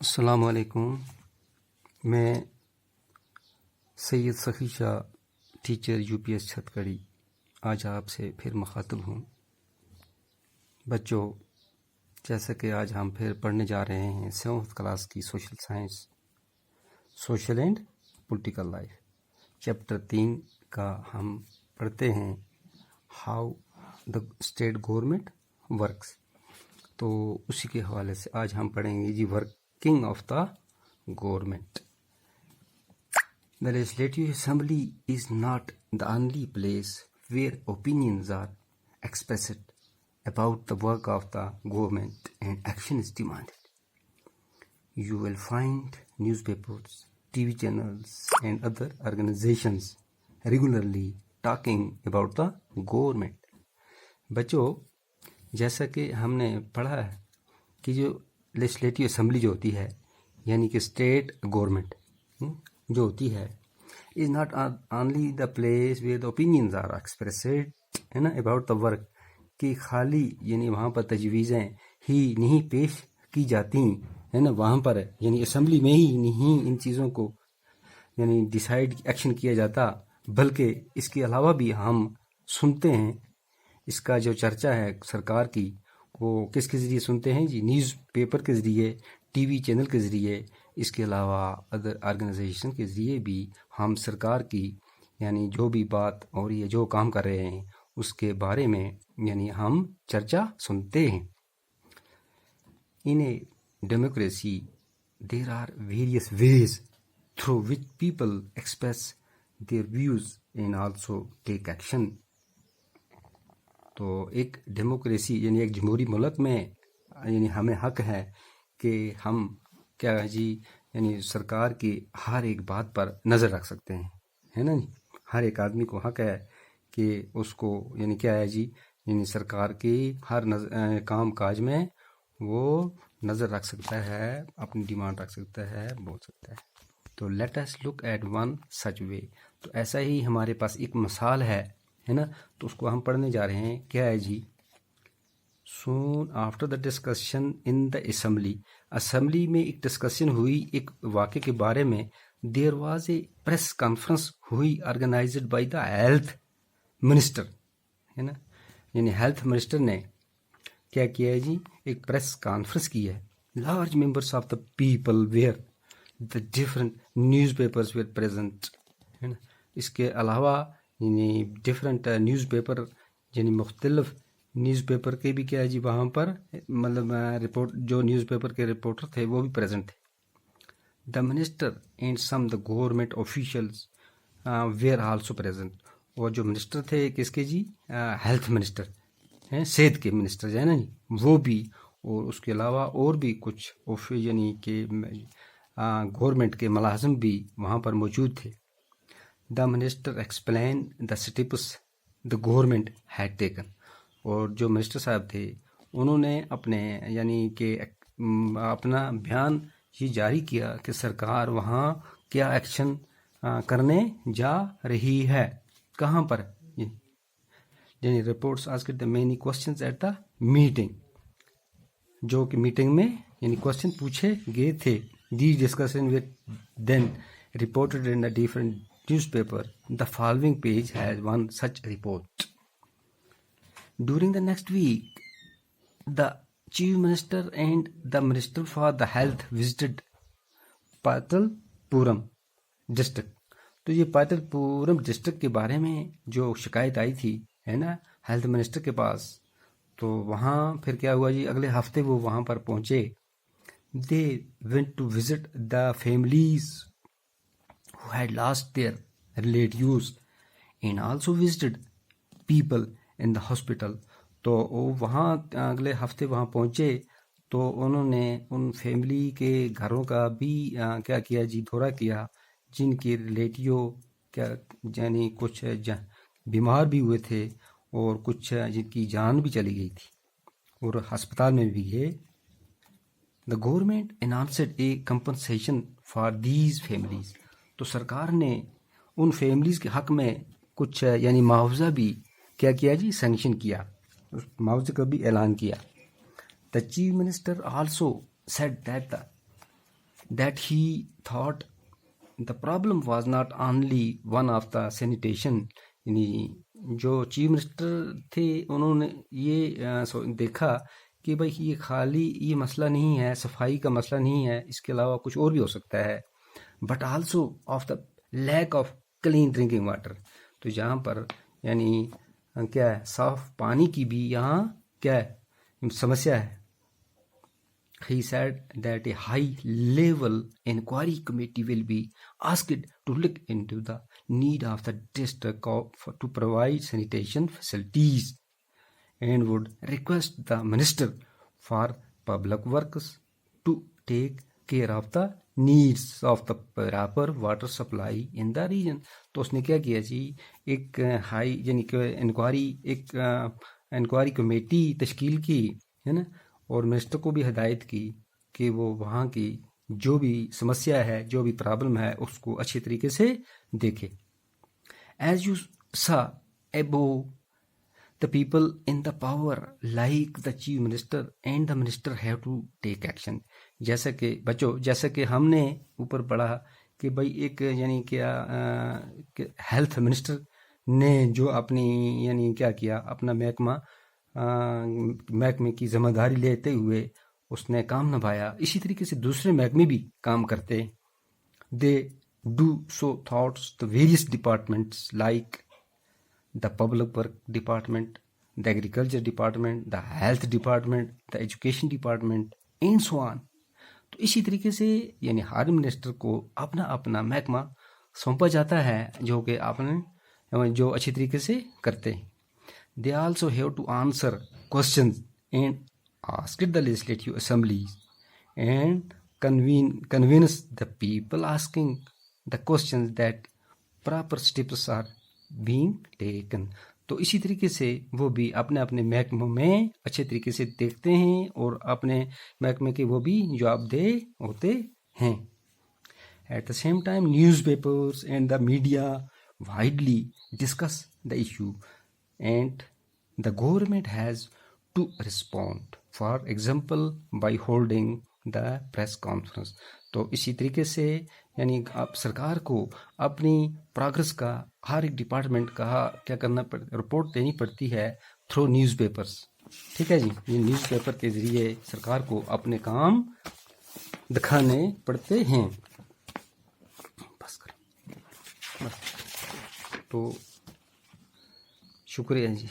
السلام علیکم. میں سید سخی شاہ ٹیچر UPS چھتکڑی آج آپ سے پھر مخاطب ہوں. بچوں، جیسا کہ آج ہم پھر پڑھنے جا رہے ہیں 7th کلاس کی social science, social and political life, chapter 3 کا ہم پڑھتے ہیں how the state government works. تو اسی کے حوالے سے آج ہم پڑھیں گے جی working of the government. The Legislative Assembly is not the only place where opinions are expressed about the work of the government and action is demanded. You will find newspapers, TV channels and other organizations regularly talking about the government. بچوں، جیسا کہ ہم نے پڑھا ہے کہ جو legislative assembly جو ہوتی ہے یعنی کہ اسٹیٹ گورنمنٹ جو ہوتی ہے is not only the place where the opinions are expressed ہے نا اباؤٹ دا ورک، کہ خالی یعنی وہاں پر تجویزیں ہی نہیں پیش کی جاتی ہے نا، وہاں پر یعنی اسمبلی میں ہی نہیں ان چیزوں کو یعنی ڈیسائیڈ ایکشن کیا جاتا، بلکہ اس کے علاوہ بھی ہم سنتے ہیں. اس کا جو چرچا ہے سرکار کی وہ کس کے ذریعے سنتے ہیں جی؟ نیوز پیپر کے ذریعے، ٹی وی چینل کے ذریعے، اس کے علاوہ ادر آرگنائزیشن کے ذریعے بھی ہم سرکار کی یعنی جو بھی بات اور یہ جو کام کر رہے ہیں اس کے بارے میں یعنی ہم چرچا سنتے ہیں. In a democracy there are various ways through which people express their views and also take action. تو ایک ڈیموکریسی یعنی ایک جمہوری ملک میں یعنی ہمیں حق ہے کہ ہم کیا جی یعنی سرکار کی ہر ایک بات پر نظر رکھ سکتے ہیں، ہے نا جی. ہر ایک آدمی کو حق ہے کہ اس کو یعنی کیا ہے جی یعنی سرکار کی ہر کام کاج میں وہ نظر رکھ سکتا ہے، اپنی ڈیمانڈ رکھ سکتا ہے، بول سکتا ہے. تو let us look at one such way. تو ایسا ہی ہمارے پاس ایک مثال ہے نا، تو اس کو ہم پڑھنے جا رہے ہیں. کیا ہے جی؟ Soon after the discussion in the assembly میں ایک ڈسکشن ہوئی ایک واقعے کے بارے میں. There was a press conference ہوئی organised by the health minister, ہے نا، یعنی ہیلتھ منسٹر نے کیا کیا ہے جی؟ ایک پریس کانفرنس کی ہے. Large members of the people where the different news papers where present, ہے نا. اس کے علاوہ یعنی ڈفرینٹ نیوز پیپر یعنی مختلف نیوز پیپر کے بھی کیا ہے جی وہاں پر مطلب رپورٹ جو نیوز پیپر کے رپورٹر تھے وہ بھی پریزنٹ تھے. The minister and some the government officials where also present. اور جو منسٹر تھے کس کے جی؟ ہیلتھ منسٹر ہیں، صحت کے منسٹر جو ہے نا جی، وہ بھی، اور اس کے علاوہ اور بھی کچھ یعنی کہ گورنمنٹ کے ملازم بھی وہاں پر موجود تھے. The minister explain the steps the government had taken. اور جو منسٹر صاحب تھے انہوں نے اپنے یعنی کہ اپنا بیان یہ جاری کیا کہ سرکار وہاں کیا ایکشن کرنے جا رہی ہے. کہاں پر؟ یعنی reports asked the many questions at the meeting, جو کہ میٹنگ میں یعنی کوسچن پوچھے گئے تھے. These discussion with then reported in the different newspaper. The following page has one such report. During the next week, the Chief Minister and the Minister for the Health visited Patalpuram district. تو یہ پاتل district کے بارے میں جو شکایت آئی تھی ہے نا ہیلتھ منسٹر کے پاس، تو وہاں پھر کیا ہوا جی؟ اگلے ہفتے وہ وہاں پر پہنچے. They went to visit the families who had lost their relatives and also visited people in the hospital. تو وہاں اگلے ہفتے وہاں پہنچے تو انہوں نے ان فیملی کے گھروں کا بھی کیا کیا جی؟ دورہ کیا، جن کے ریلیٹیو کیا یعنی کچھ بیمار بھی ہوئے تھے اور کچھ جن کی جان بھی چلی گئی تھی اور ہسپتال میں بھی گئے. The government announced a compensation for these families. تو سرکار نے ان فیملیز کے حق میں کچھ یعنی معاوضہ بھی کیا کیا جی؟ سینکشن کیا، اس معاوضے کا بھی اعلان کیا. The chief minister also said that the that he thought the problem was not only one of the sanitation. یعنی جو چیف منسٹر تھے انہوں نے یہ دیکھا کہ بھائی یہ خالی یہ مسئلہ نہیں ہے، صفائی کا مسئلہ نہیں ہے، اس کے علاوہ کچھ اور بھی ہو سکتا ہے، but also of the lack of clean drinking water. تو جہاں پر یعنی کیا ہے، صاف پانی کی بھی یہاں کیا ہے سمسیا ہے. He said that a high-level inquiry committee will be asked to look into the need of the district to provide sanitation facilities and would request the Minister for Public Works to take care of the needs of the proper water supply in the region. تو اس نے کیا کیا جی، ایک high یعنی کہ inquiry committee تشکیل کی ہے نا، اور منسٹر کو بھی ہدایت کی کہ وہ وہاں کی جو بھی سمسیا ہے، جو بھی پرابلم ہے، اس کو اچھی طریقے سے دیکھے. ایز یو سا ابو the people in the power like the chief minister and the minister have to take action. جیسا کہ بچوں، جیسا کہ ہم نے اوپر پڑھا کہ بھائی ایک یعنی کیا ہیلتھ منسٹر نے جو اپنی یعنی کیا کیا، اپنا محکمے کی ذمہ داری لیتے ہوئے اس نے کام نبھایا. اسی طریقے سے دوسرے محکمے بھی کام کرتے. they do so thoughts the various departments like the public work department, the agriculture department, the health department, the education department and so on. تو اسی طریقے سے یعنی ہر منسٹر کو اپنا اپنا محکمہ سونپا جاتا ہے جو کہ جو اچھی طریقے سے کرتے. They also have to answer questions and ask the legislative assemblies and convince the people asking the questions that proper steps are being taken. تو اسی طریقے سے وہ بھی اپنے اپنے محکموں میں اچھے طریقے سے دیکھتے ہیں اور اپنے محکمے کے وہ بھی جواب دہ ہوتے ہیں. At the same time, newspapers and the media widely discuss the issue and the government has to respond, for example by holding the press conference. تو اسی طریقے سے یعنی آپ سرکار کو اپنی پروگرس کا ہر ایک ڈپارٹمنٹ کا کیا کرنا رپورٹ دینی پڑتی ہے تھرو نیوز پیپرس. ٹھیک ہے جی، یہ نیوز پیپر کے ذریعے سرکار کو اپنے کام دکھانے پڑتے ہیں. بس کریں، تو شکریہ جی.